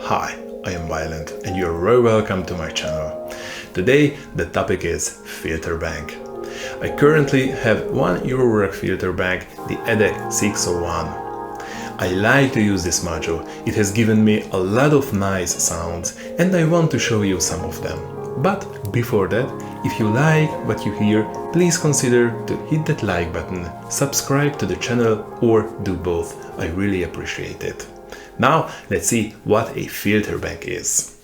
Hi, I am Violent and you're very welcome to my channel. Today the topic is filter bank. I currently have one Eurorack filter bank, the Addac 601. I like to use this module, it has given me a lot of nice sounds and I want to show you some of them. But before that, if you like what you hear, please consider to hit that like button, subscribe to the channel or do both, I really appreciate it. Now let's see what a filter bank is.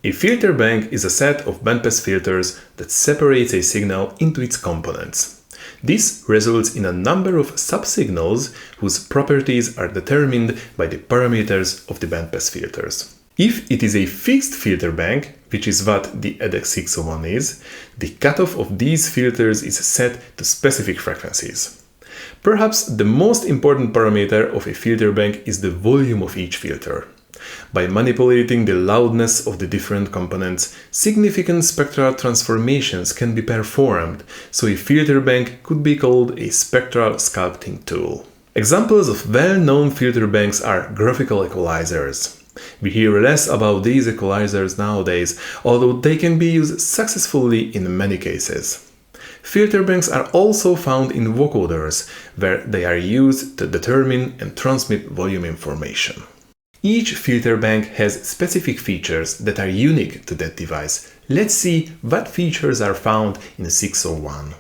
A filter bank is a set of bandpass filters that separates a signal into its components. This results in a number of subsignals whose properties are determined by the parameters of the bandpass filters. If it is a fixed filter bank, which is what the Addac 601 is, the cutoff of these filters is set to specific frequencies. Perhaps the most important parameter of a filter bank is the volume of each filter. By manipulating the loudness of the different components, significant spectral transformations can be performed, so a filter bank could be called a spectral sculpting tool. Examples of well-known filter banks are graphical equalizers. We hear less about these equalizers nowadays, although they can be used successfully in many cases. Filter banks are also found in vocoders, where they are used to determine and transmit volume information. Each filter bank has specific features that are unique to that device. Let's see what features are found in 601.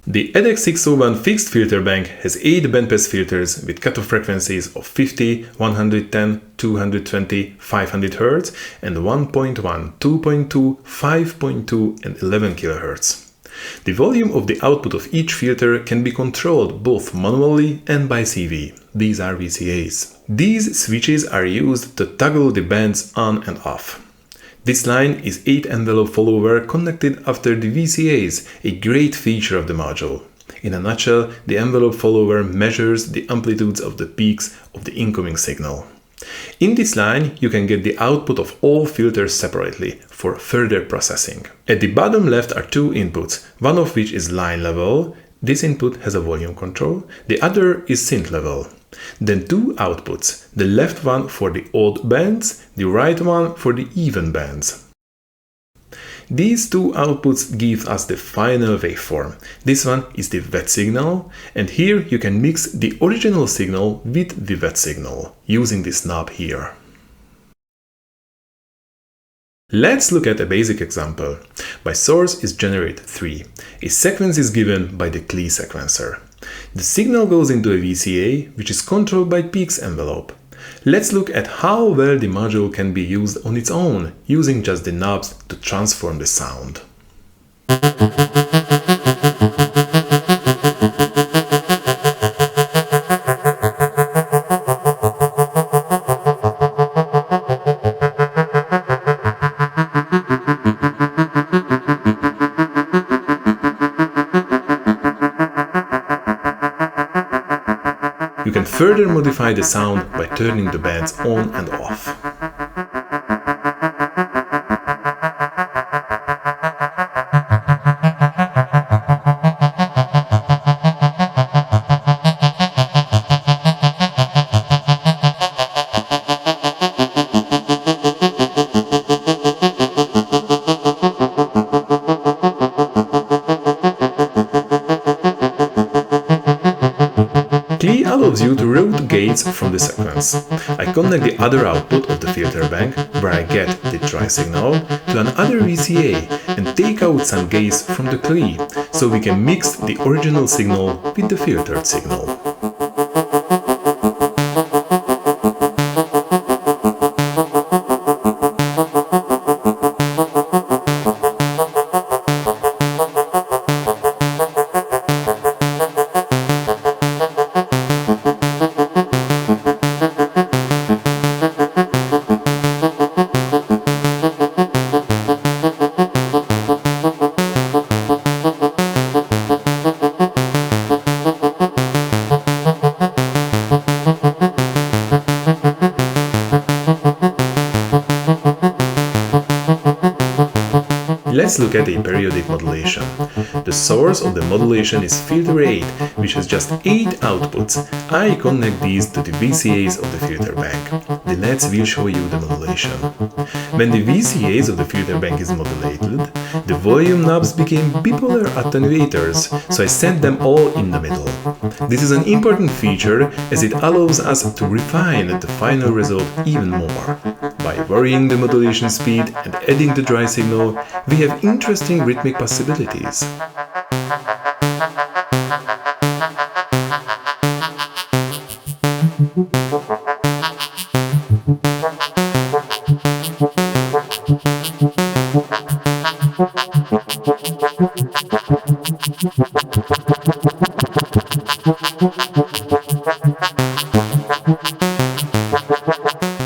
The Addac 601 fixed filter bank has 8 bandpass filters with cutoff frequencies of 50, 110, 220, 500 Hz and 1.1, 2.2, 5.2 and 11 kHz. The volume of the output of each filter can be controlled both manually and by CV. These are VCAs. These switches are used to toggle the bands on and off. This line is 8 envelope follower connected after the VCAs, a great feature of the module. In a nutshell, the envelope follower measures the amplitudes of the peaks of the incoming signal. In this line, you can get the output of all filters separately for further processing. At the bottom left are two inputs, one of which is line level. This input has a volume control. The other is synth level. Then two outputs, the left one for the odd bands, the right one for the even bands. These two outputs give us the final waveform. This one is the wet signal, and here you can mix the original signal with the wet signal, using this knob here. Let's look at a basic example. My source is generator 3. A sequence is given by the Klee sequencer. The signal goes into a VCA, which is controlled by peaks envelope. Let's look at how well the module can be used on its own, using just the knobs to transform the sound. You can further modify the sound by turning the bands on and off. Klee allows you to route gates from the sequence. I connect the other output of the filter bank, where I get the dry signal, to another VCA and take out some gates from the Klee, so we can mix the original signal with the filtered signal. Let's look at a periodic modulation. The source of the modulation is filter 8, which has just 8 outputs. I connect these to the VCAs of the filter bank. The LEDs will show you the modulation. When the VCAs of the filter bank is modulated, the volume knobs became bipolar attenuators, so I set them all in the middle. This is an important feature as it allows us to refine the final result even more. By varying the modulation speed and adding the dry signal, we have interesting rhythmic possibilities.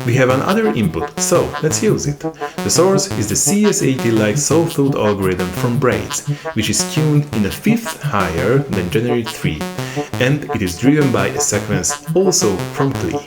We have another input, so let's use it. The source is the CS80-like sawtooth algorithm from Braids, which is tuned in a fifth higher than Generate 3, and it is driven by a sequence also from Klee.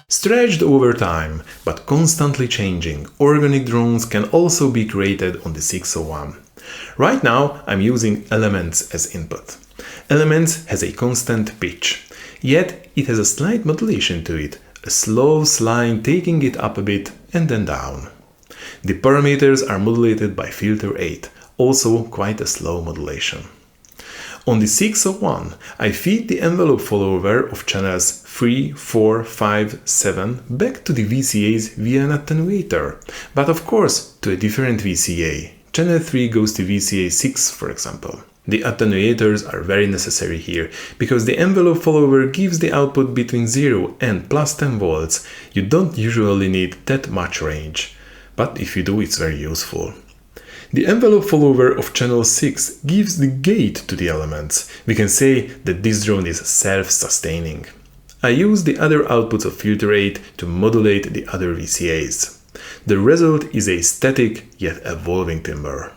Stretched over time, but constantly changing, organic drones can also be created on the 601. Right now I'm using Elements as input. Elements has a constant pitch, yet it has a slight modulation to it, a slow slide taking it up a bit and then down. The parameters are modulated by filter 8, also quite a slow modulation. On the 601, I feed the envelope follower of channels 3, 4, 5, 7 back to the VCAs via an attenuator, but of course to a different VCA. Channel 3 goes to VCA 6, for example. The attenuators are very necessary here, because the envelope follower gives the output between 0 and plus 10 volts. You don't usually need that much range, but if you do, it's very useful. The envelope follower of channel 6 gives the gate to the elements. We can say that this drone is self-sustaining. I use the other outputs of filter 8 to modulate the other VCAs. The result is a static yet evolving timbre.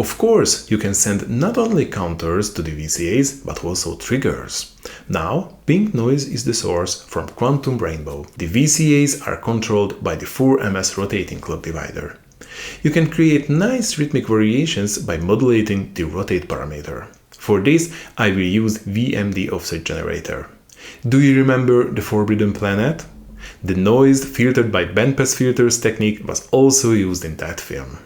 Of course, you can send not only counters to the VCAs, but also triggers. Now, pink noise is the source from quantum rainbow. The VCAs are controlled by the 4ms rotating clock divider. You can create nice rhythmic variations by modulating the rotate parameter. For this, I will use VMD offset generator. Do you remember the Forbidden Planet? The noise filtered by bandpass filters technique was also used in that film.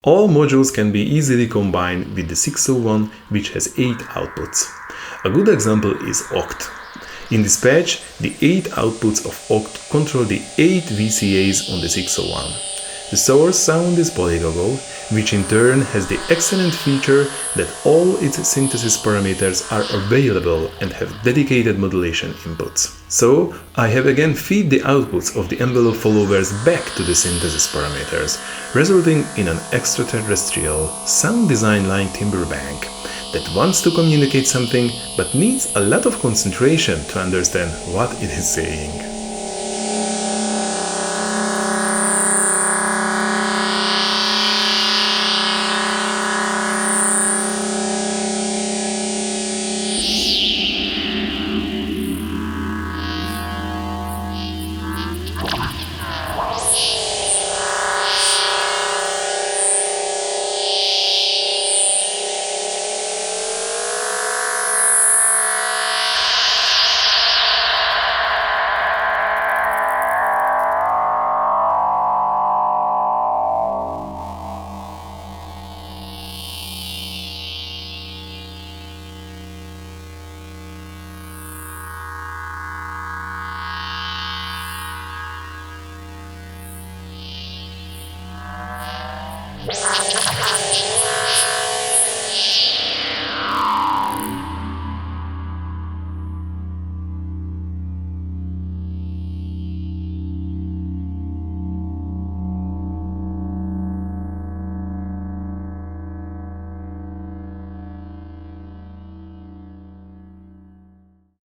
All modules can be easily combined with the 601, which has 8 outputs. A good example is Oct. In this patch, the 8 outputs of Oct control the 8 VCAs on the 601. The source sound is polygonal, which in turn has the excellent feature that all its synthesis parameters are available and have dedicated modulation inputs. So, I have again feed the outputs of the envelope followers back to the synthesis parameters, resulting in an extraterrestrial, sound design-like timbre bank that wants to communicate something but needs a lot of concentration to understand what it is saying.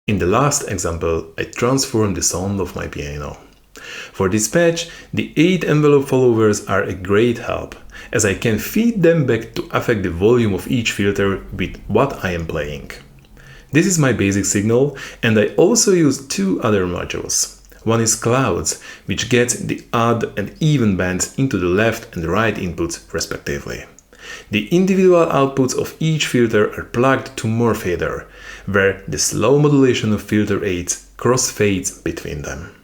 In the last example, I transformed the sound of my piano. For this patch, the 8 envelope followers are a great help, as I can feed them back to affect the volume of each filter with what I am playing. This is my basic signal, and I also use 2 other modules. One is clouds, which gets the odd and even bands into the left and right inputs respectively. The individual outputs of each filter are plugged to more fader, where the slow modulation of filter 8s crossfades between them.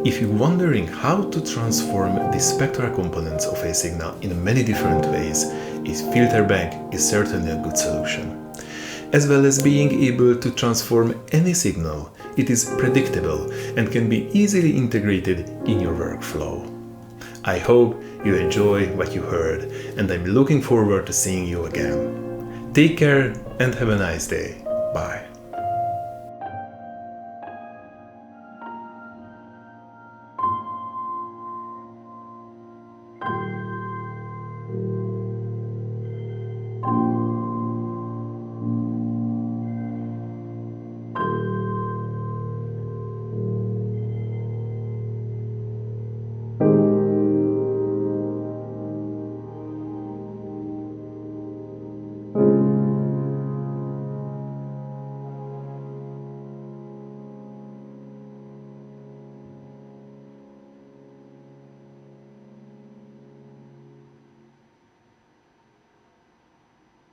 If you're wondering how to transform the spectral components of a signal in many different ways, a filter bank is certainly a good solution. As well as being able to transform any signal, it is predictable and can be easily integrated in your workflow. I hope you enjoy what you heard, and I'm looking forward to seeing you again. Take care and have a nice day. Bye.